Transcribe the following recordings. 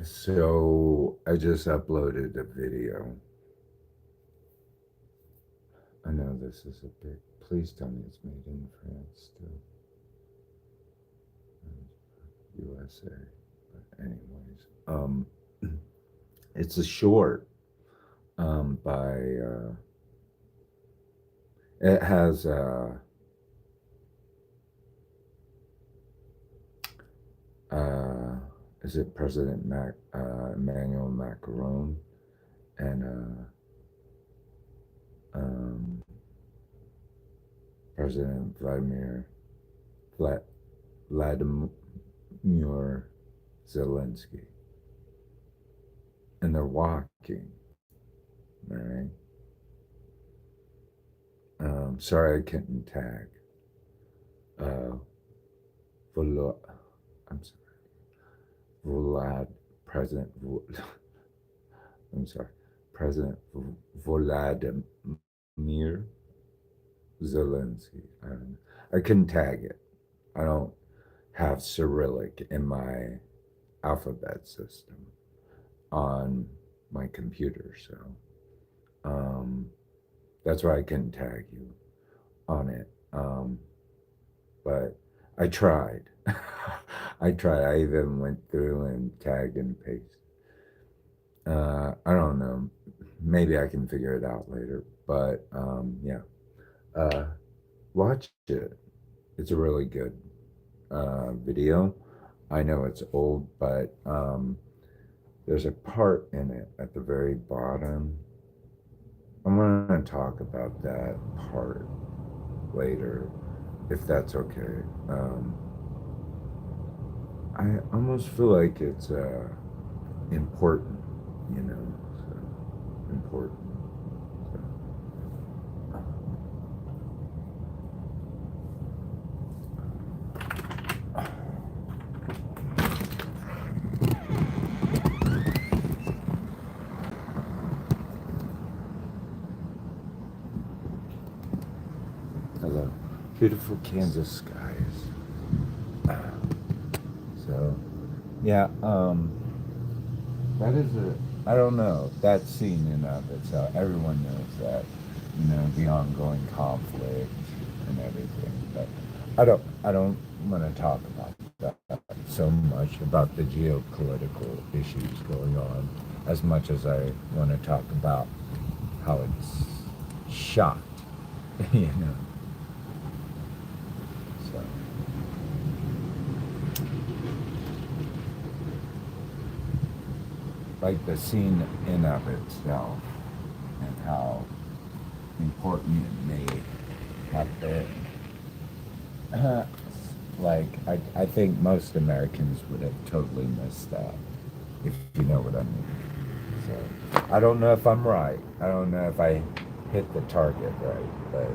So I just uploaded a video. I know this is a big. Please tell me it's made in France still, USA. But anyways, it's a short by. It has uh, is it President Emmanuel Macron and um, President Vladimir Zelensky, and they're walking. All right. Sorry, I couldn't tag. Uh, Volo- I'm sorry, Vlad, President. I'm sorry, President Vladimir Zelensky. I couldn't tag it. I don't have Cyrillic in my alphabet system on my computer, so um, that's why I couldn't tag you on it. But I tried. I tried. I even went through and tagged and pasted. I don't know. Maybe I can figure it out later. But yeah, uh, watch it. It's a really good video. I know it's old, but there's a part in it at the very bottom. I'm going to talk about that part later, if that's okay. I almost feel like it's important, you know, so important. So. Hello, beautiful Kansas skies. So, yeah, that is a. I don't know that scene in of itself. Everyone knows that, you know, the ongoing conflict and everything. But I don't want to talk about that so much about the geopolitical issues going on, as much as I want to talk about how it's shot. You know. So. Like the scene in of itself and how important it may have been. Like, I think most Americans would have totally missed that, if you know what I mean. So, I don't know if I'm right. I don't know if I hit the target right, but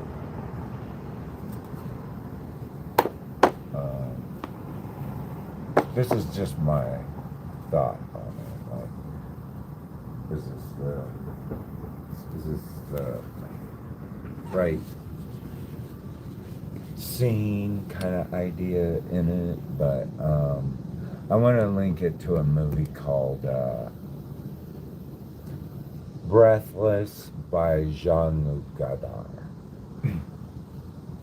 this is just my thought on it. Like, is this the right scene kind of idea in it? But I want to link it to a movie called Breathless by Jean-Luc Godard.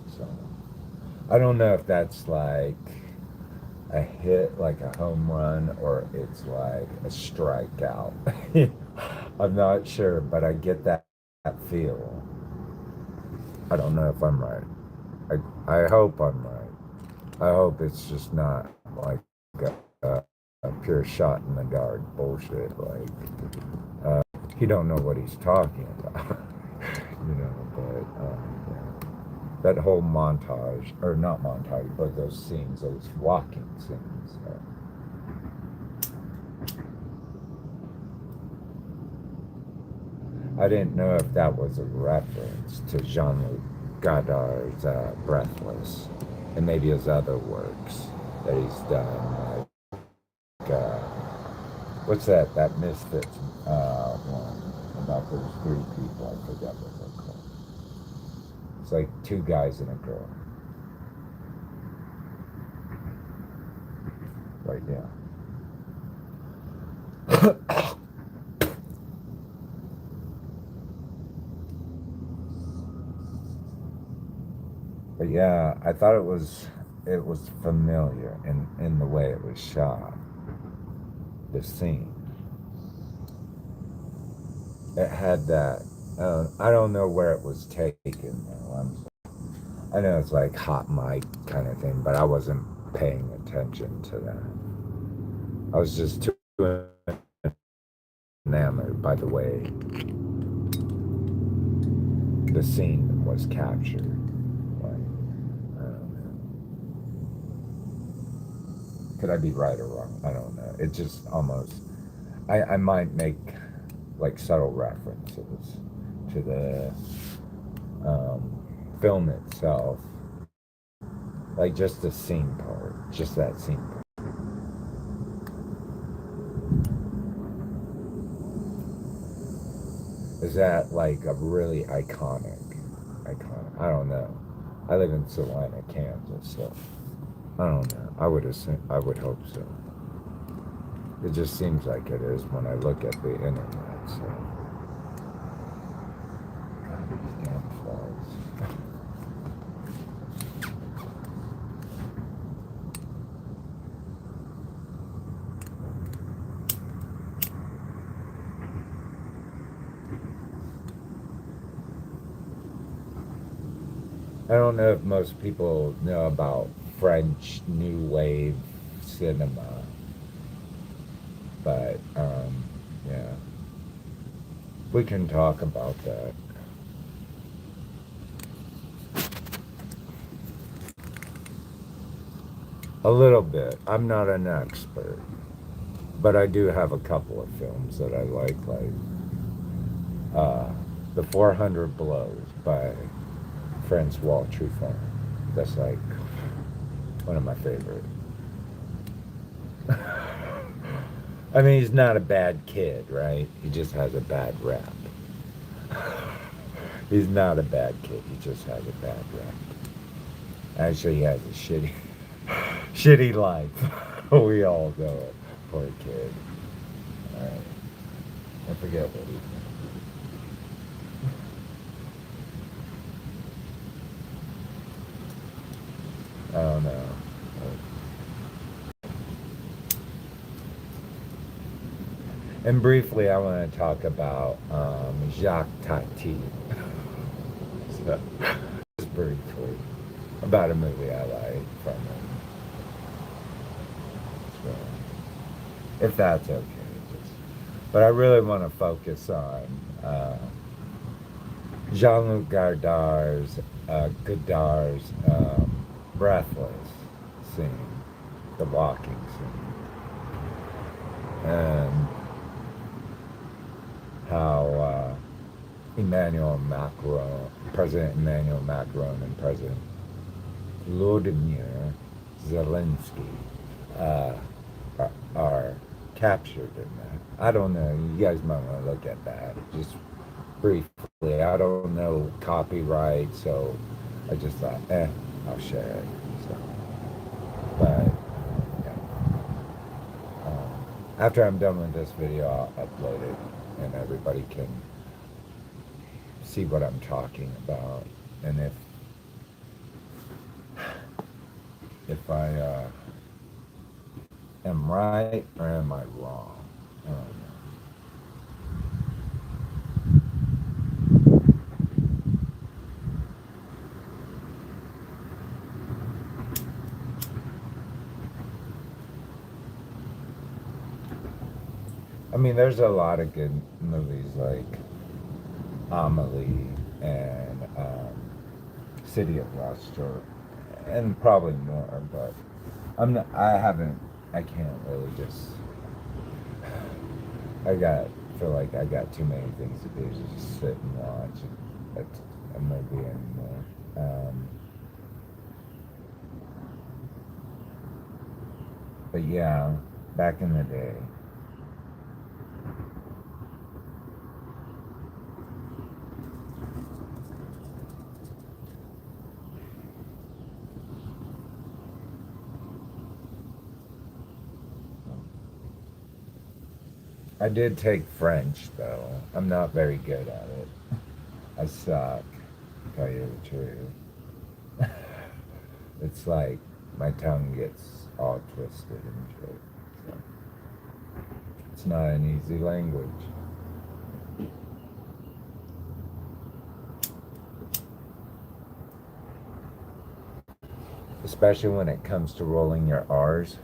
So I don't know if that's like a hit, like a home run, or it's like a strikeout. I'm not sure, but I get that feel. I don't know if I'm right. I hope I'm right. I hope it's just not like a pure shot in the dark bullshit. Like uh, he don't know what he's talking about, you know. But yeah. That whole montage, or not montage, but those scenes, those walking scenes. I didn't know if that was a reference to Jean-Luc Godard's Breathless, and maybe his other works that he's done, like what's that? That Misfits one about those three people. I forget what they're called. It's like two guys and a girl. Right now. But yeah, I thought it was familiar in the way it was shot. The scene. It had that. I don't know where it was taken though. I know it's like hot mic kind of thing, but I wasn't paying attention to that. I was just too enamored by the way the scene was captured. Like, I don't know. Could I be right or wrong? I don't know. It just almost. I might make like subtle references to the film itself, like just the scene part, just that scene part. Is that like a really iconic? I don't know. I live in Salina, Kansas, so I don't know. I would assume, I would hope so. It just seems like it is when I look at the internet. So, God, these damn flies. I don't know if most people know about French New Wave cinema, but yeah, we can talk about that. A little bit. I'm not an expert, but I do have a couple of films that I like uh, The 400 Blows by Francois Truffaut. That's like one of my favorite. I mean, he's not a bad kid, right? He just has a bad rap. He's not a bad kid. He just has a bad rap. Actually, he has a shitty life. We all know it. Poor kid. All right. I forget what he. I don't know. And briefly, I want to talk about Jacques Tati. So, just briefly, about a movie I like from him. So, if that's okay. Just, but I really want to focus on Jean-Luc Godard's Breathless scene, the walking scene, and how President Emmanuel Macron and President Vladimir Zelensky uh, are captured in that. I don't know. You guys might want to look at that just briefly. I don't know copyright, so I just thought, I'll share it. So, but yeah. After I'm done with this video, I'll upload it, and everybody can see what I'm talking about, and if I am right or am I wrong. I don't know. I mean, there's a lot of good movies like Amelie and City of Lost, and probably more, but I can't really just, feel like I got too many things to do to just sit and watch a movie anymore. But yeah, back in the day. I did take French though. I'm not very good at it. I suck, to tell you the truth. It's like my tongue gets all twisted and shit. So it's not an easy language. Especially when it comes to rolling your R's,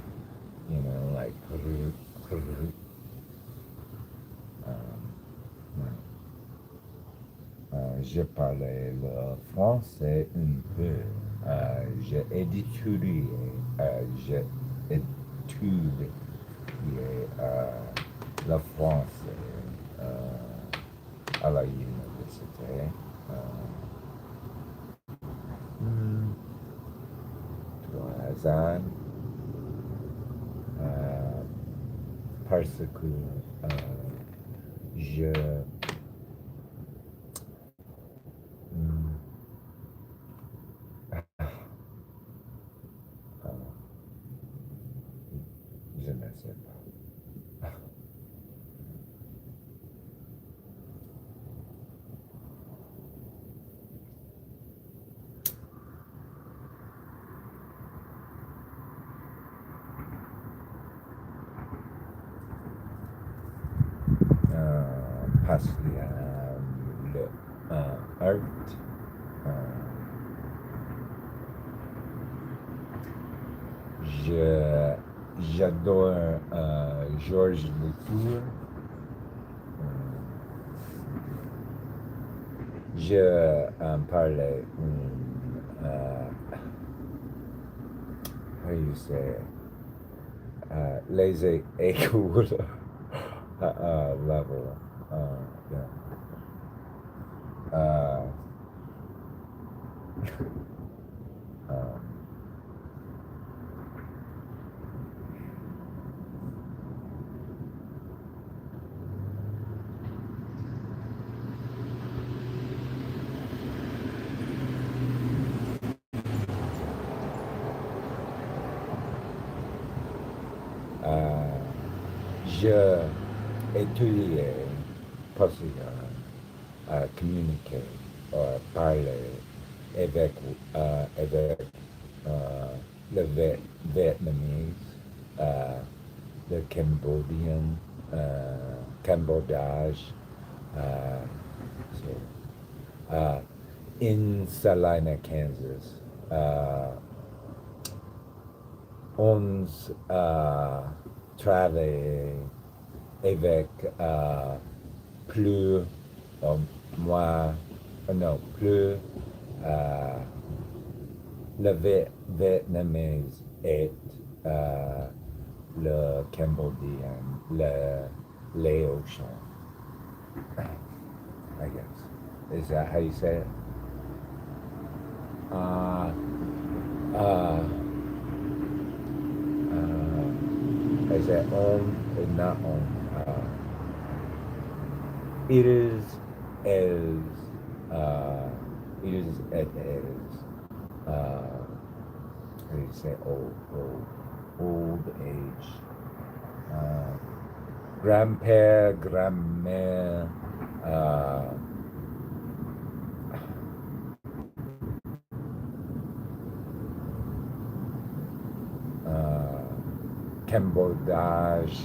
you know, like je parlais le français un peu. J'ai étudié, j'ai étudié le français à la université. Hmm, 3 ans, parce que je hmm, je ne sais pas. Parce qu'il y a le art. J'adore Georges Latour. Je parlais how do you say it? Les écoutes level. Yeah. Um, je étudiais possible communiquer, parler avec le Vietnamese, le Cambodien, Cambodge, so, in Salina, Kansas. On travaille avec plus, moins, non, plus le Vietnamese et le Cambodien, le Laotian, I guess. Is that how you say it? Is that on or not on? It is as how do you say old age, grandpère, grandmère, Cambodge,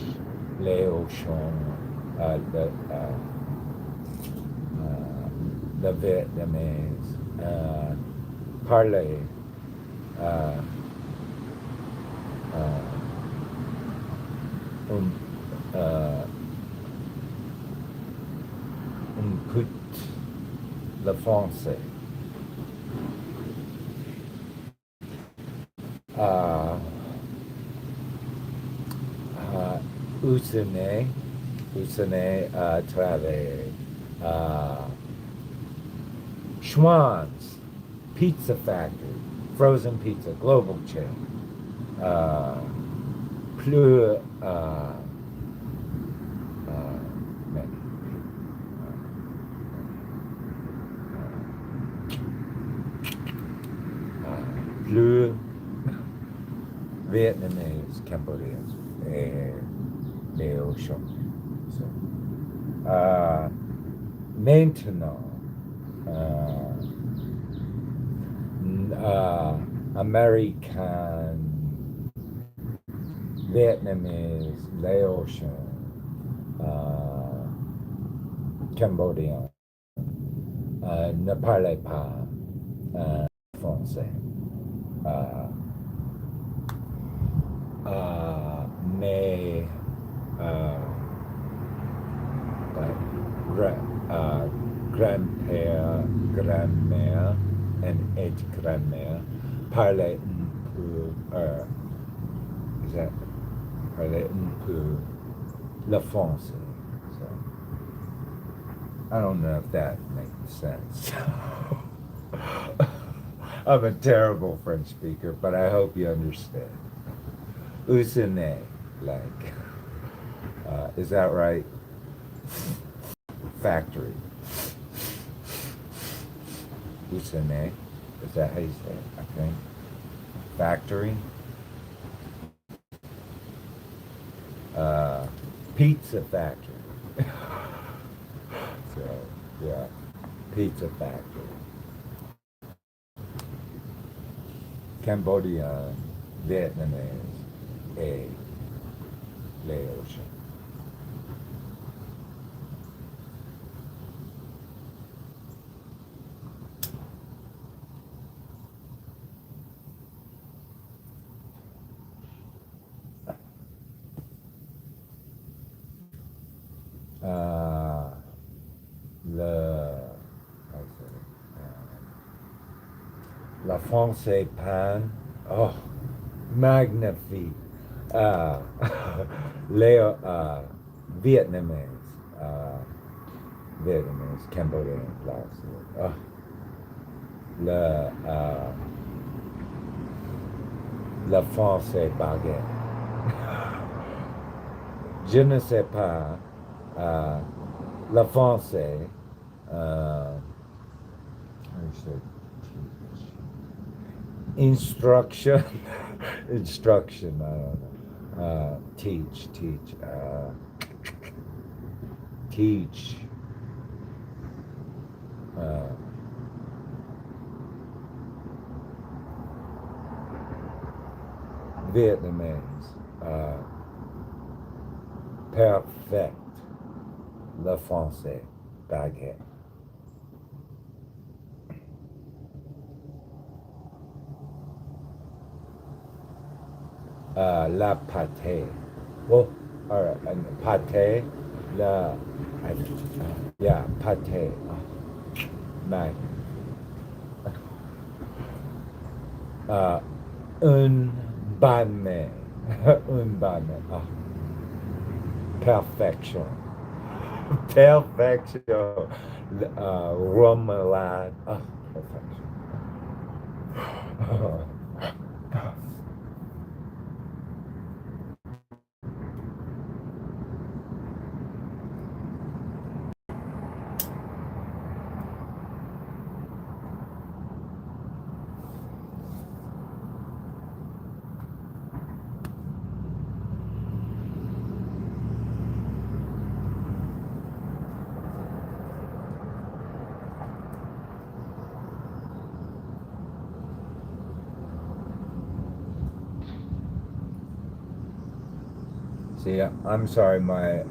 Laotian, the Vietnamese, parler, un peu le français. Usine travaille. Schwann's Pizza Factory, frozen pizza, global chain. Plus many. Plus Vietnamese, Cambodians, et Laotian. So, maintenant, American, Vietnamese, Laotian, Cambodian, ne parlait pas français. Euh, mais grand-père, grand-mère et grand-mère parlaient un peu, parlaient un peu le français. So, I don't know if that makes sense. I'm a terrible French speaker, but I hope you understand. Usine, like, is that right? Factory. Usine, is that how you say it? I think. Factory. Pizza factory. So, yeah, pizza factory. Cambodian, Vietnamese, et Laotian. La France pan, oh, magnifique. Uh, Vietnamese, Vietnamese, Cambodian, Laos. Oh, la France baguette. Je ne sais pas. La français. Instruction. Instruction. I don't know. Teach. Teach. Vietnamese. Perfect. Le français. Baguette. La pâté. Well, all right, and pâté, yeah, pâté. Nice. Un banne. Un banne. Perfection. Perfection. Remoulade. Perfection. See, I'm sorry, my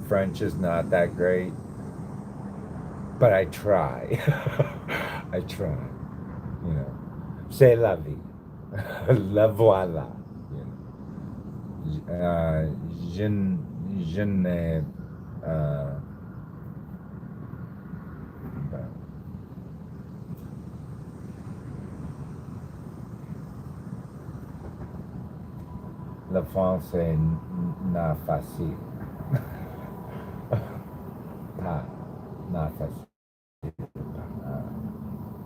French is not that great, but I try. I try. You know, c'est la vie. La voilà. You know. Je n'ai. Le français n'a facile. Pas, not facile.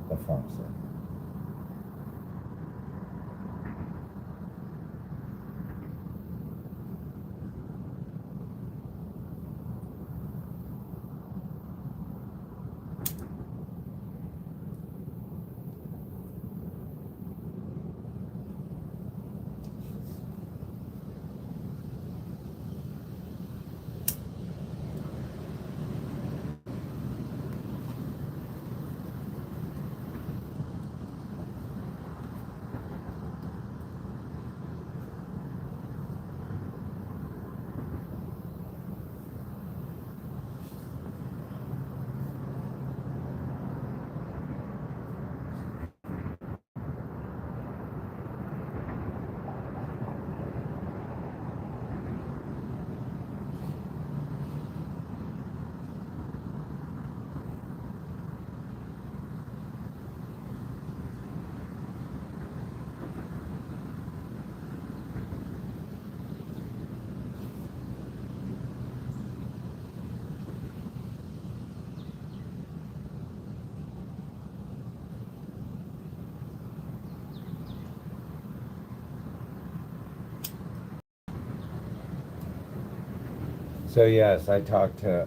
Le français. So yes, I talked to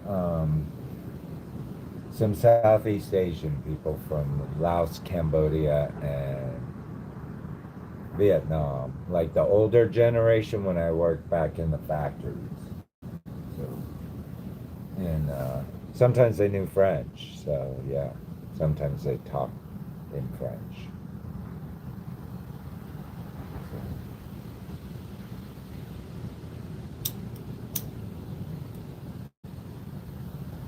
some Southeast Asian people from Laos, Cambodia, and Vietnam. Like the older generation when I worked back in the factories. So, and sometimes they knew French. So yeah, sometimes they talked in French.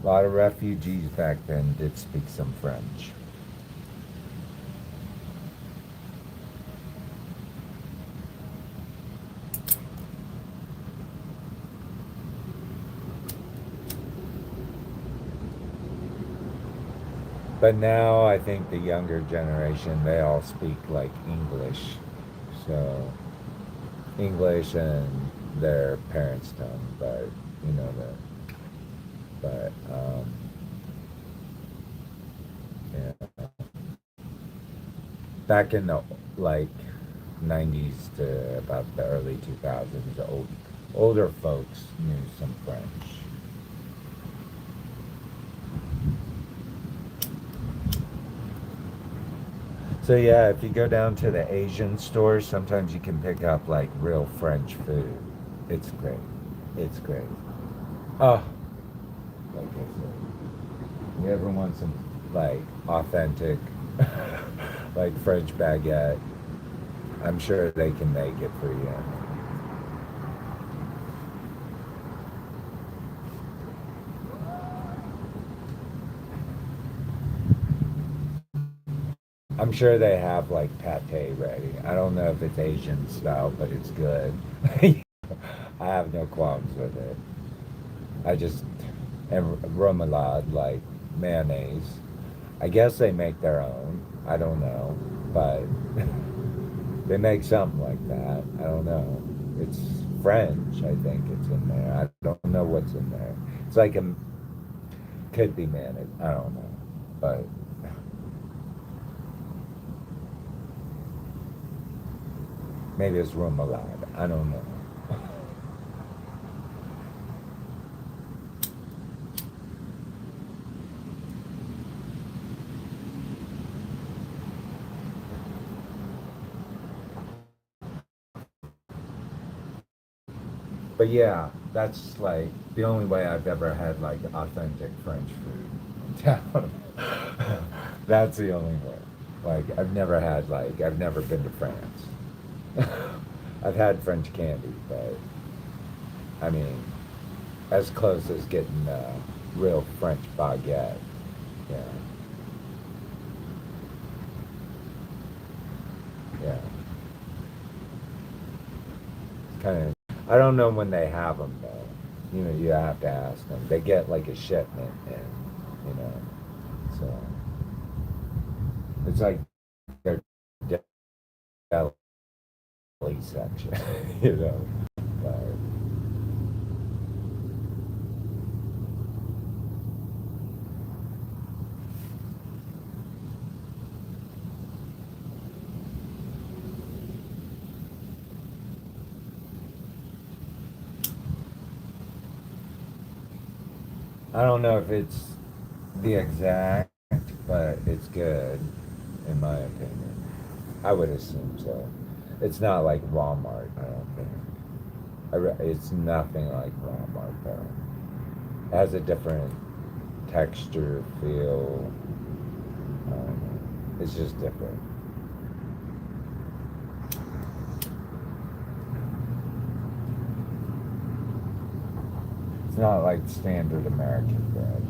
A lot of refugees back then did speak some French. But now I think the younger generation, they all speak like English. So English and their parents' tongue, but you know but yeah. Back in the like 90s to about the early 2000s, older folks knew some French. So yeah, if you go down to the Asian stores, sometimes you can pick up like real French food. It's great. It's great. Oh, like I said, you ever want some like authentic, like French baguette? I'm sure they can make it for you. I'm sure they have like pate ready. I don't know if it's Asian style, but it's good. I have no qualms with it. I just and remoulade, like mayonnaise. I guess they make their own. I don't know, but they make something like that. I don't know. It's French, I think it's in there. I don't know what's in there. It's like a could be mayonnaise. I don't know, but maybe it's remoulade. I don't know. But yeah, that's like the only way I've ever had like authentic French food in town. That's the only way. Like I've never been to France. I've had French candy, but I mean, as close as getting real French baguette. Yeah, yeah. Kind of. I don't know when they have them though. You know, you have to ask them. They get like a shipment, and you know, so it's like their deli section. You know, but I don't know if it's the exact, but it's good in my opinion. I would assume so. It's not like Walmart. I don't think. It's nothing like Walmart though. It has a different texture, feel. It's just different. It's not like standard American bread.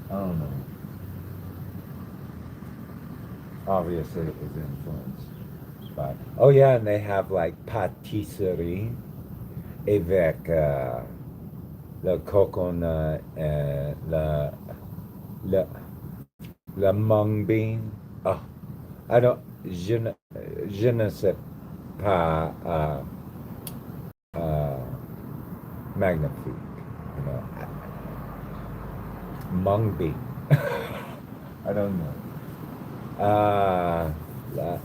I don't know. Obviously, it was influenced by. Oh yeah, and they have like patisserie avec le coconut and le le mung bean. Oh, I don't. Je ne sais pas. Uh, magnifique. You know, mung bean. I don't know.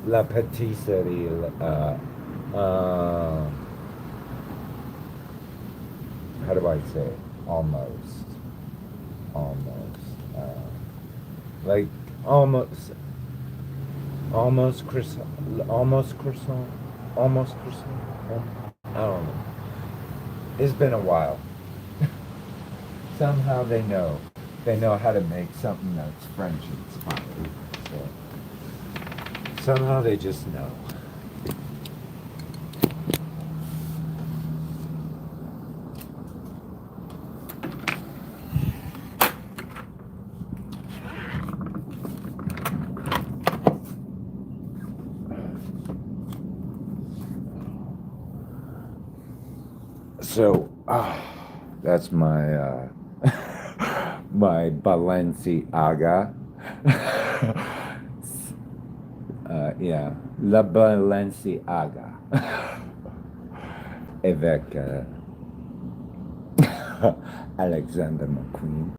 La patisserie. Uh, how do I say it? Almost. Almost. Like almost. Almost croissant. Almost croissant. Almost croissant. I don't know. It's been a while. Somehow they know. They know how to make something that's French inspired. So somehow they just know. So, that's my my Balenciaga. Yeah, La Balenciaga. Avec Alexander McQueen.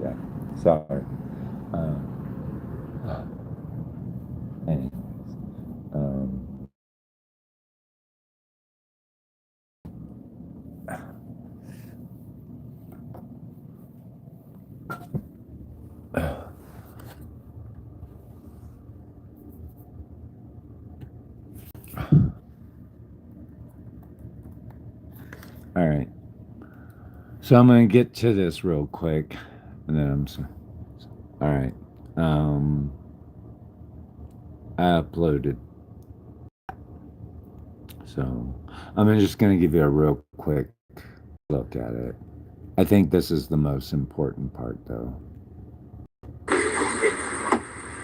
Yeah, sorry. Uh, anyways, um, all right. So I'm gonna get to this real quick, and then all right. Um, I uploaded, so I'm just gonna give you a real quick look at it. I think this is the most important part, though. Okay.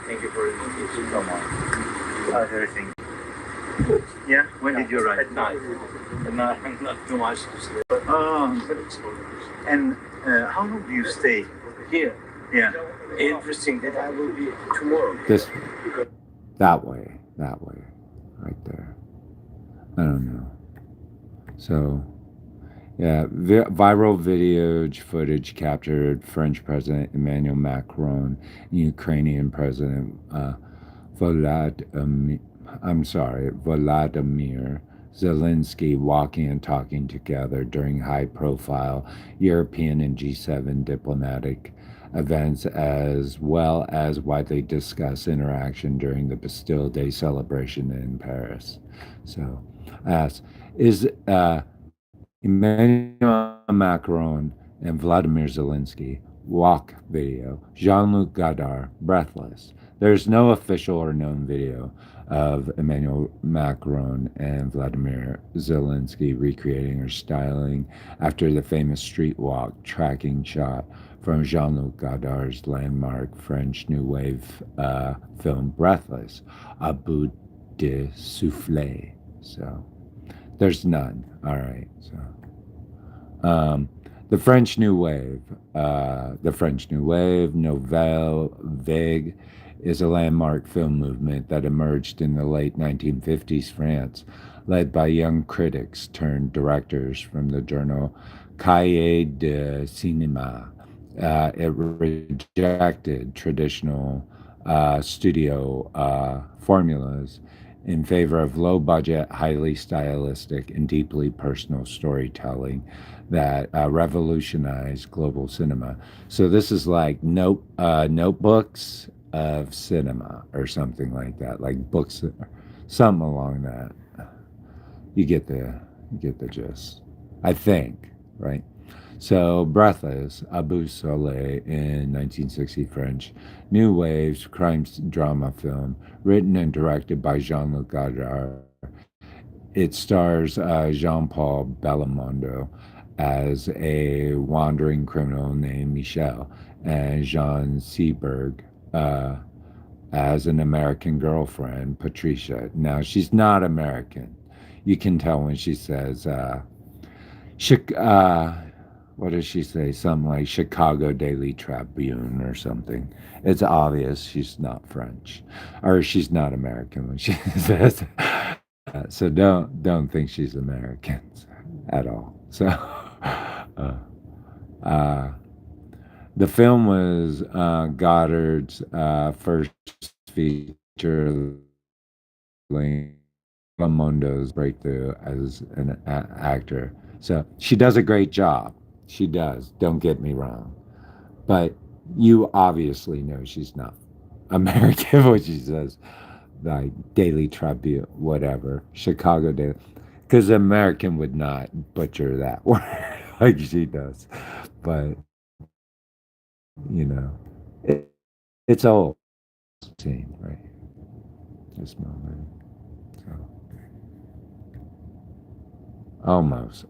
Thank you for the invitation so much. Everything. Yeah. When did you arrive? At night. Not too much to sleep. And how long do you stay here? Yeah. Interesting that I will be tomorrow. That way, right there. I don't know. So, yeah, viral video footage captured French President Emmanuel Macron and Ukrainian President Volodymyr, Volodymyr Zelensky walking and talking together during high-profile European and G7 diplomatic events, as well as widely discussed interaction during the Bastille Day celebration in Paris. So, is Emmanuel Macron and Vladimir Zelensky walk video. Jean-Luc Godard, breathless. There's no official or known video of Emmanuel Macron and Vladimir Zelensky recreating or styling after the famous street walk tracking shot from Jean-Luc Godard's landmark French New Wave film Breathless, A Bout de Souffle. So there's none. All right. So, the French New Wave, Nouvelle Vague, is a landmark film movement that emerged in the late 1950s France, led by young critics turned directors from the journal Cahiers de Cinéma. It rejected traditional studio formulas in favor of low-budget, highly stylistic, and deeply personal storytelling that revolutionized global cinema. So this is like notebooks of cinema or something like that, like books, something along that. You get the gist, I think, right? So, Breathless, Abu Soleil in 1960 French, New Waves crime drama film, written and directed by Jean-Luc Godard. It stars Jean-Paul Belmondo as a wandering criminal named Michel, and Jean Seberg as an American girlfriend, Patricia. Now, she's not American. You can tell when she says, what does she say? Something like Chicago Daily Tribune or something. It's obvious she's not French, or she's not American when she says that. So don't think she's American. at all. So, uh, the film was Goddard's first feature length, Mondo's breakthrough as an actor. So she does a great job. She does. Don't get me wrong. But you obviously know she's not American, what she says, like Daily Tribune, whatever, Chicago Daily, because American would not butcher that word like she does. But you know, it, it's all scene, right? This moment. So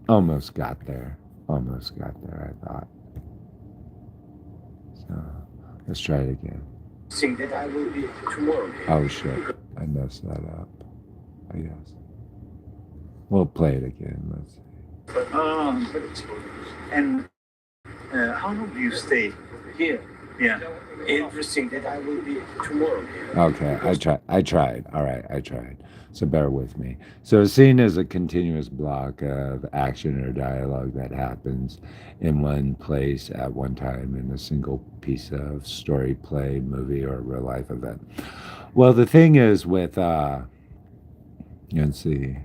almost got there. Almost got there. I thought. So let's try it again. Think that I will be tomorrow. Oh shit! I messed that up. I guess we'll play it again. Let's see. And how long do you stay here? Yeah. Interesting that I will be tomorrow. Okay, I tried. I tried. All right, I tried. So bear with me. So a scene is a continuous block of action or dialogue that happens in one place at one time in a single piece of story, play, movie, or real life event. Well, the thing is with let's see,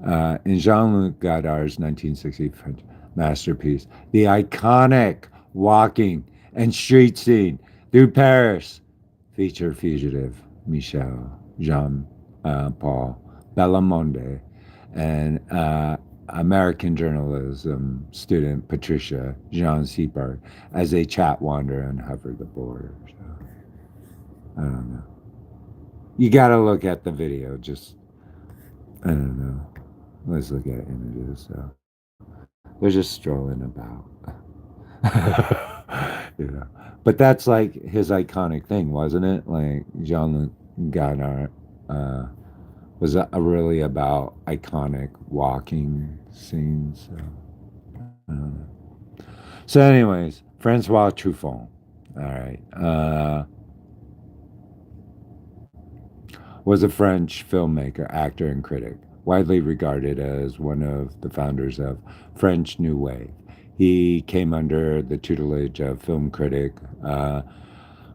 in Jean-Luc Godard's 1960 French masterpiece, the iconic walking and street scene through Paris feature fugitive Michel Jean Paul Belmondo and American journalism student Patricia Jean Seberg as they chat, wander, and hover the border. So, I don't know. You got to look at the video. Just I don't know. Let's look at images. So they're just strolling about. You know. But that's like his iconic thing, wasn't it? Like Jean-Luc Godard was really about iconic walking scenes. So, so anyways, Francois Truffaut. All right. Was a French filmmaker, actor, and critic, widely regarded as one of the founders of French New Wave. He came under the tutelage of film critic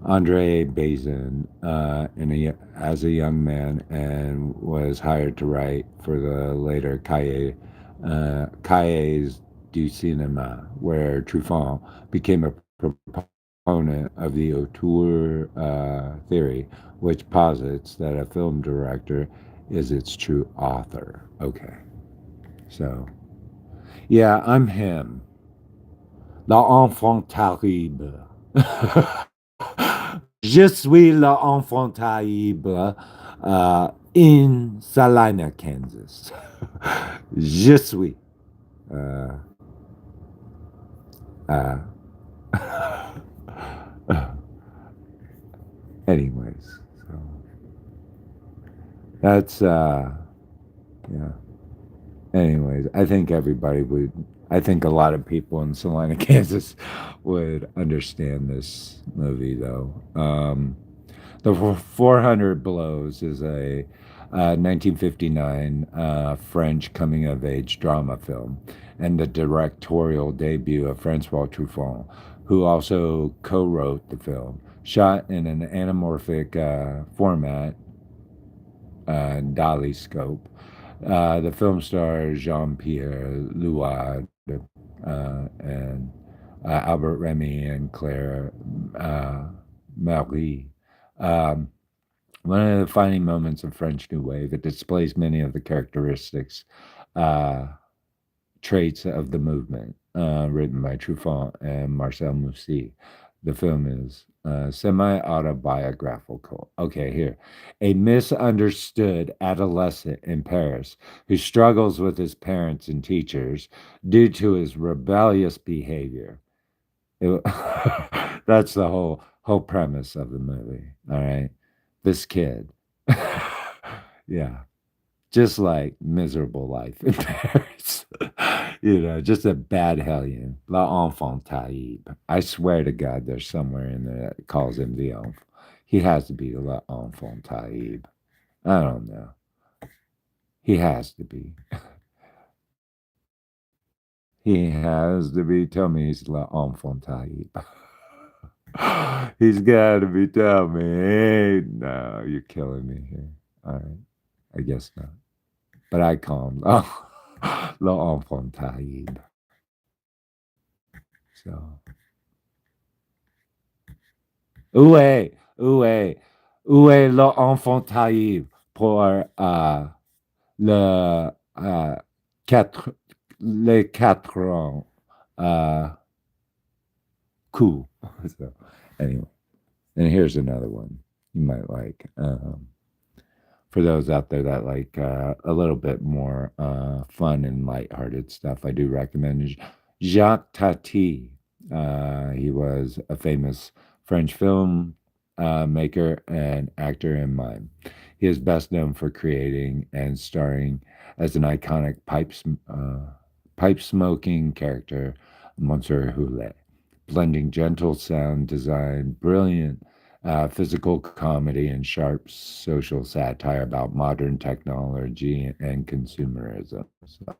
Andre Bazin as a young man and was hired to write for the later Cahiers du Cinéma, where Truffaut became a proponent of the auteur theory, which posits that a film director is its true author. Okay, so yeah, I'm him, l'enfant terrible. Je suis l'enfant terrible in Salina, Kansas. Je suis. Uh, uh, anyways, so that's yeah. Anyways, I think everybody would. I think a lot of people in Salina, Kansas, would understand this movie, though. The 400 Blows is a 1959 French coming of age drama film and the directorial debut of Francois Truffaut, who also co wrote the film. Shot in an anamorphic format, dolly scope, the film stars Jean Pierre Luard and Albert Remy and Claire Marie. Um, One of the defining moments of French New Wave, it displays many of the characteristics, uh, traits of the movement, written by Truffaut and Marcel Moussy. The film is semi autobiographical. Okay, here. A misunderstood adolescent in Paris who struggles with his parents and teachers due to his rebellious behavior. It- that's the whole premise of the movie. All right. This kid. Yeah. Just like miserable life in Paris. Just a bad hellion. L'enfant terrible. I swear to God, there's somewhere in there that calls him the enf. He has to be l'enfant terrible. I don't know. He has to be. He has to be. Tell me he's l'enfant terrible. He's got to be. Tell me. Hey, no, you're killing me here. All right. I guess not. But I call him l'enfant terrible. So, où est, où est l'enfant terrible pour le quatre, les 4 ans uh, coup? So, anyway, and here's another one you might like. For those out there that like a little bit more fun and lighthearted stuff, I do recommend Jacques Tati. He was a famous French film maker and actor and mime. He is best known for creating and starring as an iconic pipe smoking character, Monsieur Houlet, blending gentle sound design, brilliant physical comedy, and sharp social satire about modern technology and consumerism. So,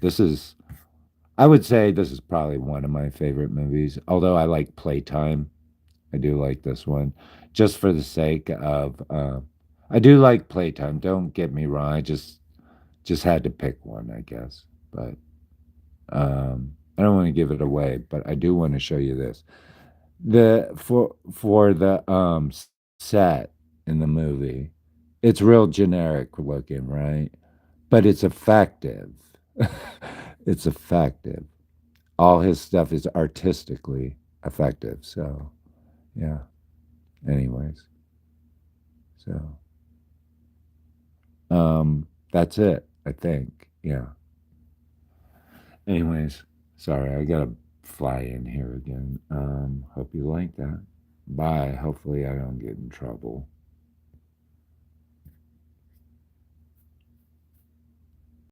this is, I would say, this is probably one of my favorite movies. Although I like Playtime, I do like this one, just for the sake of. I do like Playtime. Don't get me wrong. I just had to pick one, I guess. But I don't want to give it away. But I do want to show you this. For the set in the movie, it's real generic looking, right? But it's effective. It's effective. All his stuff is artistically effective. So yeah. Anyways, so that's it, I think. Yeah. Anyways, sorry, I gotta fly in here again. Hope you like that. Bye. Hopefully I don't get in trouble.